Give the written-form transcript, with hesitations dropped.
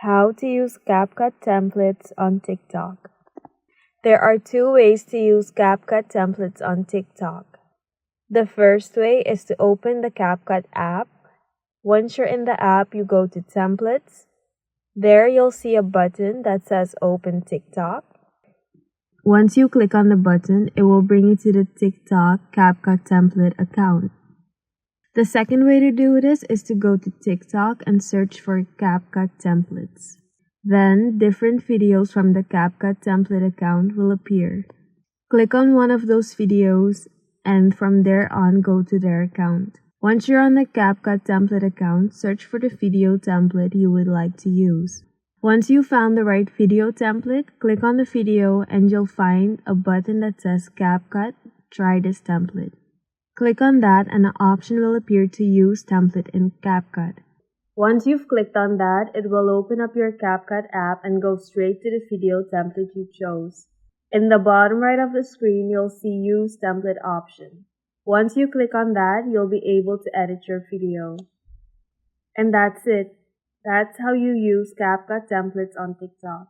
How to use CapCut templates on TikTok. There are two ways to use CapCut templates on TikTok. The first way is to open the CapCut app. Once you're in the app, you go to Templates. There you'll see a button that says Open TikTok. Once you click on the button, it will bring you to the TikTok CapCut template account. The second way to do this is to go to TikTok and search for CapCut templates. Then, different videos from the CapCut template account will appear. Click on one of those videos and from there on go to their account. Once you're on the CapCut template account, search for the video template you would like to use. Once you found the right video template, click on the video and you'll find a button that says CapCut, try this template. Click on that and an option will appear to use template in CapCut. Once you've clicked on that, it will open up your CapCut app and go straight to the video template you chose. In the bottom right of the screen, you'll see Use Template option. Once you click on that, you'll be able to edit your video. And that's it. That's how you use CapCut templates on TikTok.